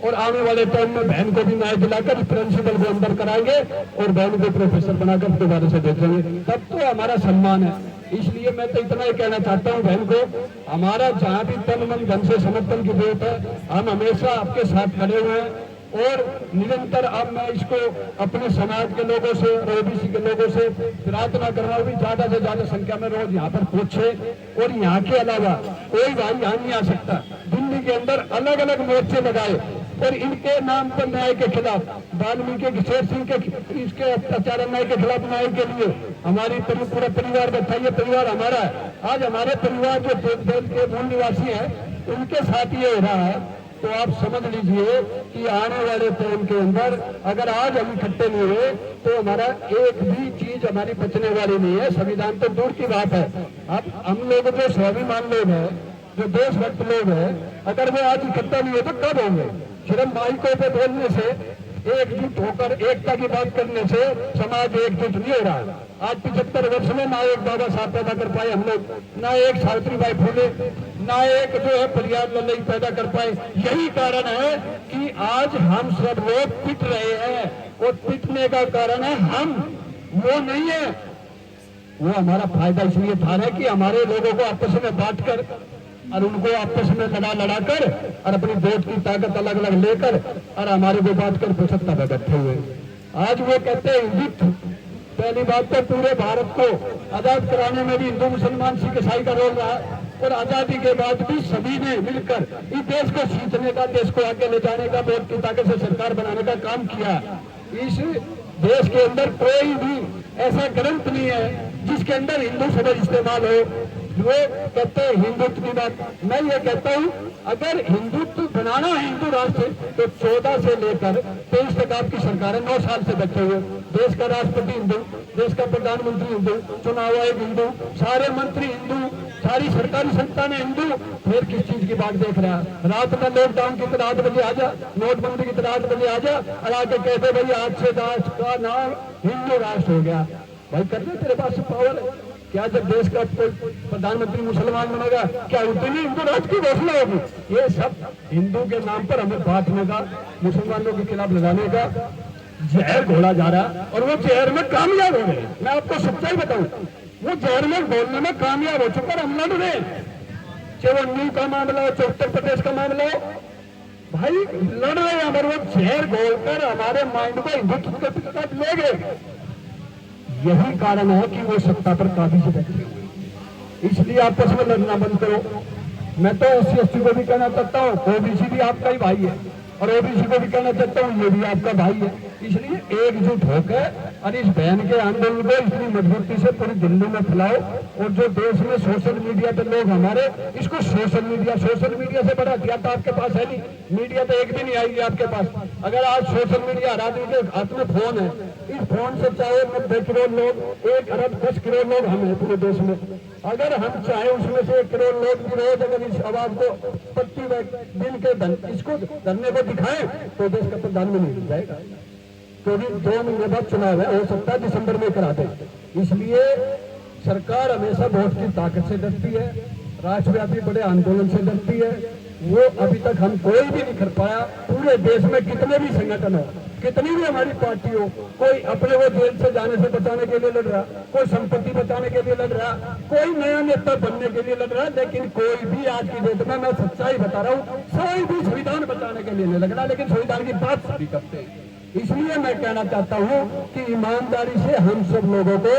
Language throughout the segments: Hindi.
और आने वाले टाइम में बहन को भी न्याय दिलाकर प्रिंसिपल को अंदर कराएंगे और बहन को प्रोफेसर बनाकर दोबारा से देखेंगे, तब तो हमारा सम्मान है। इसलिए मैं तो इतना ही कहना चाहता हूं बहन को, हमारा जहां भी तन मन धन से समर्थन की जरूरत है, हम हमेशा आपके साथ खड़े हुए हैं। और निरंतर अब मैं इसको अपने समाज के लोगों से और ओबीसी के लोगों से प्रार्थना कर रहा हूँ भी ज्यादा से ज्यादा संख्या में रोज यहाँ पर पहुंचे। और यहाँ के अलावा कोई भाई यहाँ नहीं आ सकता, दिल्ली के अंदर अलग अलग मोर्चे लगाए और इनके नाम पर न्याय के खिलाफ, वाल्मीकि शेर सिंह के इसके अत्याचार न्याय के खिलाफ न्याय के लिए हमारी पूरा परिवार बैठा, ये परिवार हमारा है। आज हमारे परिवार जो देवदेल के मूल निवासी है उनके साथ ये हो रहा है, तो आप समझ लीजिए कि आने वाले टाइम के अंदर अगर आज हम इकट्ठे नहीं हुए तो हमारा एक भी चीज हमारी बचने वाली नहीं है। संविधान तो दूर की बात है, अब हम लोग जो स्वाभिमान लोग हैं, जो देशभक्त लोग हैं, अगर वो आज इकट्ठा नहीं हो तो कब होंगे? सिर्फ माइकों पे बोलने से, एकजुट होकर एकता की बात करने से समाज एकजुट नहीं हो रहा। आज 75 वर्ष में ना एक बाबा साहब पैदा कर पाए हम लोग, ना एक सावित्रीबाई फुले, ना एक जो है प्रयाग लल्लई पैदा कर पाए। यही कारण है कि आज हम सब लोग पिट रहे हैं, और पिटने का कारण है हम, वो नहीं है। वो हमारा फायदा इसलिए उठा रहे कि हमारे लोगों को आपस में बांटकर और उनको आपस में लड़ाकर और अपनी वोट की ताकत अलग अलग लेकर और हमारे को बांट कर सत्ता पर बैठे हुए। आज वो कहते हैं हिंदुत्व, पहली बात तो पूरे भारत को आजाद कराने में भी हिंदू मुसलमान सिख ईसाई का रोल रहा, और आजादी के बाद भी सभी ने मिलकर इस देश को सींचने का, देश को आगे ले जाने का, वोट की ताकत से सरकार बनाने का काम किया। इस देश के अंदर कोई भी ऐसा ग्रंथ नहीं है जिसके अंदर हिंदू शब्द इस्तेमाल हो। वो कहते हैं हिंदुत्व की बात, मैं ये कहता हूँ अगर हिंदुत्व बनाना है हिंदू राष्ट्र, तो 14 से लेकर 23 तक आपकी सरकार है, 9 साल से बैठे हुए। देश का राष्ट्रपति हिंदू, देश का प्रधानमंत्री हिंदू, चुनाव आयोग हिंदू, सारे मंत्री हिंदू, सारी सरकारी संस्थाएं हिंदू, फिर किस चीज की बात देख रहा है? रात में लॉकडाउन की तरह 8 बजे आ जा, नोटबंदी की तरह 8 बजे आ जा और आके कहते भाई आज से राष्ट्र का नाम हिंदू राष्ट्र हो गया। भाई करने तेरे पास पावर है क्या? जब देश का कोई प्रधानमंत्री मुसलमान बनेगा क्या उतनी हिंदू राष्ट्र की घोषणा होगी? ये सब हिंदू के नाम पर हमें बांटने का, मुसलमानों के खिलाफ लगाने का जहर घोला जा रहा है, और वो जहर में कामयाब हो गए। मैं आपको सच्चाई बताऊं, वो जहर में घोलने में कामयाब हो चुका। हम लड़ रहे, चाहे वो न्यू का मामला हो, चाहे उत्तर प्रदेश का मामला हो, भाई लड़ रहे हैं, अगर वो जहर घोलकर हमारे माइंड को हिंदुत्व के तरफ ले गए। यही कारण है कि वो सत्ता पर काबू से बैठे हुए। इसलिए आपस में लड़ना बंद करो। मैं तो SC/ST को भी कहना चाहता हूँ, ओबीसी भी आपका ही भाई है, और ओबीसी को भी कहना चाहता हूँ ये भी आपका भाई है। इसलिए एकजुट होकर और इस बहन के आंदोलन को इतनी मजबूती से पूरी दिल्ली में फैलाओ। और जो देश में सोशल मीडिया पे लोग हमारे, इसको सोशल मीडिया से बड़ा हथियार तो आपके पास है नहीं। मीडिया तो एक भी नहीं आएगी आपके पास। अगर आज सोशल मीडिया हर आदमी के हाथ में फोन है, इस फोन से चाहे 90 करोड़ लोग, 1 अरब 10 करोड़ लोग हम हैं पूरे देश में, अगर हम चाहे उसमें से 1 करोड़ लोग भी रोज अगर इस आवाज को प्रति दिन के इसको धरने को दिखाएं तो देश का प्रधानमंत्री मिल जाएगा। क्योंकि 2 महीने बाद चुनाव है, हो सकता है दिसंबर में करा दे। इसलिए सरकार हमेशा वोट की ताकत से डरती है, राष्ट्रव्यापी बड़े आंदोलन से डरती है। वो अभी तक हम कोई भी नहीं कर पाया। पूरे देश में कितने भी संगठन हो, कितनी भी हमारी पार्टी हो, कोई अपने वो जेल से जाने से बचाने के लिए लड़ रहा, कोई संपत्ति बचाने के लिए लड़ रहा, कोई नया नेता बनने के लिए लड़ रहा, लेकिन कोई भी आज की डेट में, मैं सच्चाई बता रहा हूँ, कोई भी संविधान बचाने के लिए नहीं लग रहा, लेकिन संविधान की बात सभी करते हैं। इसलिए मैं कहना चाहता हूं कि ईमानदारी से हम सब लोगों को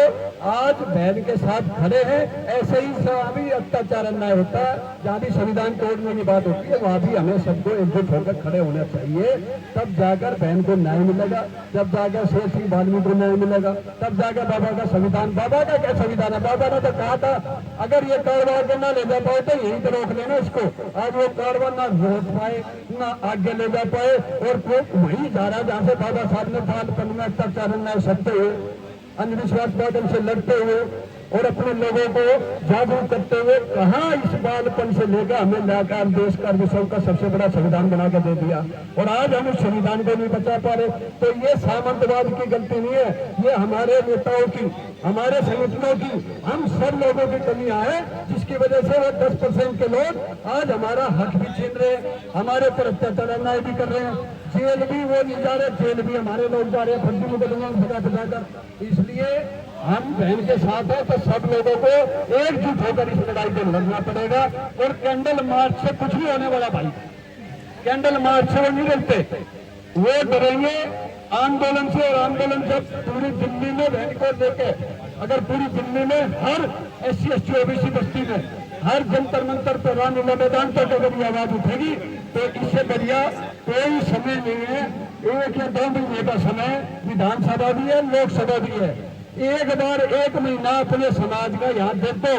आज बहन के साथ खड़े हैं। ऐसे ही सभी अत्याचार अन्याय होता है, जहां भी संविधान तोड़ने की बात होती है वहां भी हमें सबको एकजुट होकर खड़े होना चाहिए। तब जाकर बहन को न्याय मिलेगा, जब जाकर शेर सिंह वाल्मीकि को न्याय मिलेगा, तब जाकर बाबा का संविधान, बाबा का क्या संविधान है? बाबा ने तो कहा था अगर ये कारवां के ना ले जा पाए तो यहीं पर रोक लेना इसको। आज वो कारवां ना रोक पाए, ना आगे ले जा पाए, और वहीं जा रहा जहां से बाबा साहब ने बालपन में अत्याचार अन्याय सत्य हुए। अंधविश्वासवाद से लड़ते हुए और अपने लोगों को जागरूक करते हुए कहाँ इस बालपन से लेकर हमें लाकर देश का विश्व का सबसे बड़ा संविधान बना कर दे दिया और आज हम उस संविधान को नहीं बचा पा रहे। तो ये सामंतवाद की गलती नहीं है, ये हमारे नेताओं की, हमारे संगठनों की, हम सब लोगों की कमियां है, जिसकी वजह से वो 10% के लोग आज हमारा हक भी छीन रहे हैं, हमारे पर अत्याचार अन्याय भी कर रहे हैं, जेल भी वो नहीं जा रहे, जेल भी हमारे लोग जा रहे हैं फर्जी मुकदमा भगा कर। इसलिए हम बहन के साथ हैं तो सब लोगों को एकजुट होकर इस लड़ाई को लड़ना पड़ेगा। और कैंडल मार्च से कुछ नहीं होने वाला भाई, कैंडल मार्च से वो नहीं डरते, वो डरेंगे आंदोलन से। और आंदोलन जब पूरी दिल्ली में बहन को लेके, अगर पूरी दिल्ली में हर SC ST OBC बस्ती में हर जंतर मंतर पर रामलीला मैदान तक अगर ये आवाज उठेगी तो इससे बढ़िया कोई समय नहीं है। 1 या 2 महीने का समय, विधानसभा भी है, लोकसभा भी है, एक बार 1 महीना अपने समाज का यहाँ दे दो,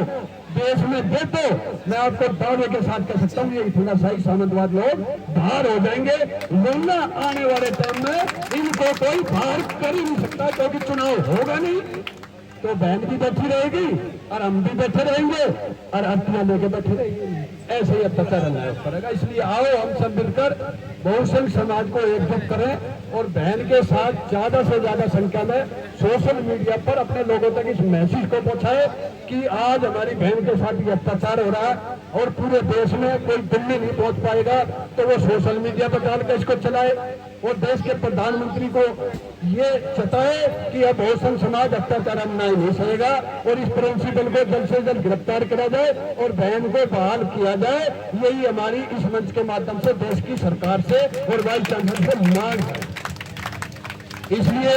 देश में दे दो, मैं आपको दावे के साथ कह सकता हूँ ये इतना शाही सामंतवाद लोग बाहर हो जाएंगे। वरना आने वाले टाइम में इनको कोई बाहर कर ही नहीं सकता, क्योंकि चुनाव होगा नहीं तो बहन भी बैठी रहेगी और हम भी बैठे रहेंगे और अर्थियां लेके बैठे रहेंगे, ऐसे ही अत्याचार अन्याय करेगा। इसलिए आओ हम सब मिलकर बहुसंख्य समाज को एकजुट करें और बहन के साथ ज्यादा से ज्यादा संख्या में सोशल मीडिया पर अपने लोगों तक इस मैसेज को पहुंचाए कि आज हमारी बहन के साथ ये अत्याचार हो रहा है और पूरे देश में कोई दिल्ली नहीं पहुंच पाएगा तो वो सोशल मीडिया पर डालकर इसको चलाए और देश के प्रधानमंत्री को ये चताए कि अब बहुसंख्य समाज अत्याचार अन्याय नहीं सहेगा और इस प्रिंसिपल को जल्द से जल्द गिरफ्तार करा जाए और बहन को बहाल किया जाए। यही हमारी इस मंच के माध्यम से देश की सरकार से और वाइस चांसलर से मांग है। इसलिए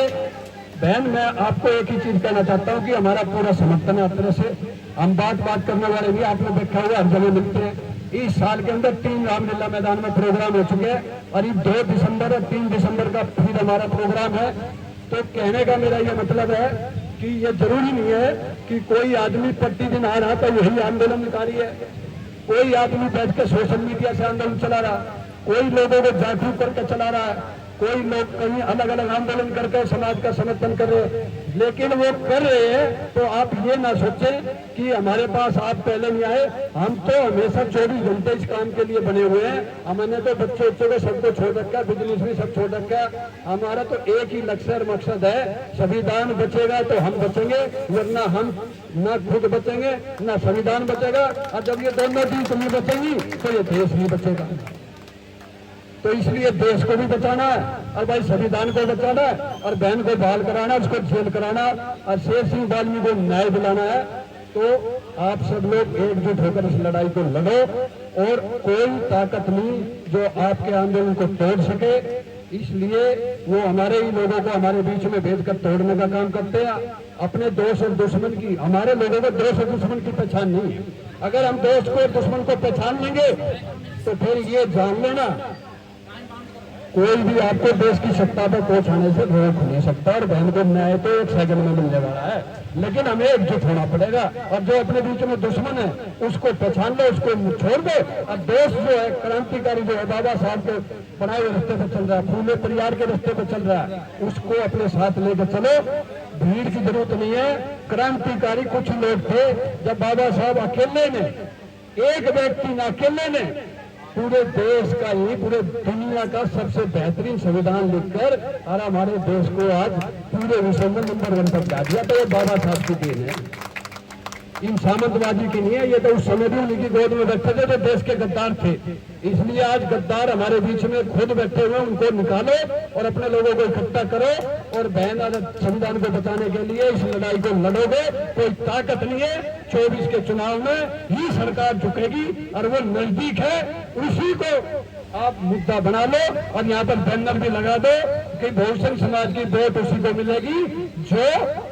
बहन मैं आपको एक ही चीज कहना चाहता हूँ कि हमारा पूरा समर्थन है। अपने से हम बात करने वाले भी आपने देखा हुआ हर जगह मिलते हैं। इस साल के अंदर 3 रामलीला मैदान में प्रोग्राम हो चुके हैं और 2 दिसंबर और 3 दिसंबर का फिर हमारा प्रोग्राम है। तो कहने का मेरा ये मतलब है कि ये जरूरी नहीं है कि कोई आदमी प्रतिदिन आ रहा तो यही आंदोलनकारी है, कोई आदमी बैठ के सोशल मीडिया से आंदोलन चला रहा, कोई लोगों को जागरूक करके चला रहा है, कोई लोग कहीं अलग अलग आंदोलन करके समाज का समर्थन कर रहे हैं। लेकिन वो कर रहे हैं तो आप ये ना सोचें कि हमारे पास आप पहले नहीं आए, हम तो हमेशा 24 घंटे इस काम के लिए बने हुए हैं। हमने तो बच्चे को सबको छोड़ रखा है, बिजनेस भी सब छोड़ रखा है। हमारा तो एक ही लक्ष्य और मकसद है, संविधान बचेगा तो हम बचेंगे, वरना हम न खुद बचेंगे न संविधान बचेगा। और जब ये दोनों चीज नहीं बचेंगी तो ये देश नहीं बचेगा। तो इसलिए देश को भी बचाना है और भाई संविधान को बचाना है और बहन को बहाल कराना, उसको जेल कराना और शेर सिंह वाल्मीकि को न्याय दिलाना है। तो आप सब लोग एकजुट होकर इस लड़ाई को लड़ो और कोई ताकत नहीं जो आपके आंदोलन को तोड़ सके। इसलिए वो हमारे ही लोगों को हमारे बीच में भेजकर तोड़ने का काम करते हैं। अपने दोस्त और दुश्मन की, हमारे लोगों को दोस्त और दुश्मन की पहचान नहीं है। अगर हम दोस्त को और दुश्मन को पहचान लेंगे तो फिर ये जान लेना कोई भी आपको देश की सत्ता पर पहुंचाने से रोक नहीं सकता। और बहन को न्याय तो 1 सेकंड में मिलने वाला है, लेकिन हमें एकजुट होना पड़ेगा। और जो अपने बीच में दुश्मन है उसको पहचान लो, उसको छोड़ दो। और दोस्त जो है क्रांतिकारी जो है बाबा साहब के बनाए हुए रास्ते पर चल रहा है, फूले परिवार के रास्ते पर चल रहा है, उसको अपने साथ लेकर चलो। भीड़ की जरूरत नहीं है। क्रांतिकारी कुछ लोग थे, जब बाबा साहब अकेले ने, एक व्यक्ति ने अकेले ने पूरे देश का ही, पूरे दुनिया का सबसे बेहतरीन संविधान लिखकर और हमारे देश को आज पूरे विश्व में नंबर 1 पर ला दिया। तो ये बाबा साहब की देन है, इन सामंतवादी की नहीं है। ये तो उस समय भी उनकी गोद में बैठे थे जो देश के गद्दार थे। इसलिए आज गद्दार हमारे बीच में खुद बैठे हुए, उनको निकालो और अपने लोगों को इकट्ठा करो और बहन संविधान को बचाने के लिए इस लड़ाई को लड़ोगे। कोई ताकत नहीं है, 24 के चुनाव में ही सरकार झुकेगी और वो नजदीक है। उसी को आप मुद्दा बना लो और यहाँ पर बैनर भी लगा दो कि बहुजन समाज की वोट उसी को मिलेगी जो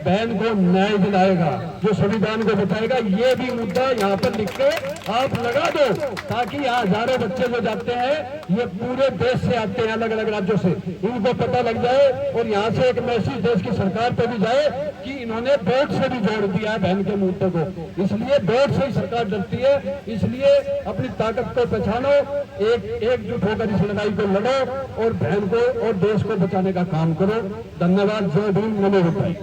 बहन को न्याय दिलाएगा, जो संविधान को बताएगा। ये भी मुद्दा यहाँ पर लिख के आप लगा दो, ताकि यहाँ हजारों बच्चे जो जाते हैं ये पूरे देश से आते हैं, अलग अलग राज्यों से, इनको पता लग जाए और यहाँ से एक मैसेज देश की सरकार पे भी जाए कि इन्होंने वोट से भी जोड़ दिया है बहन के मुद्दे को। इसलिए वोट से ही सरकार डरती है। इसलिए अपनी ताकत को पहचानो, एकजुट होकर इस लड़ाई को लड़ो और बहन को और देश को बचाने का काम करो। धन्यवाद। जय भीम, नमो बुद्धाय।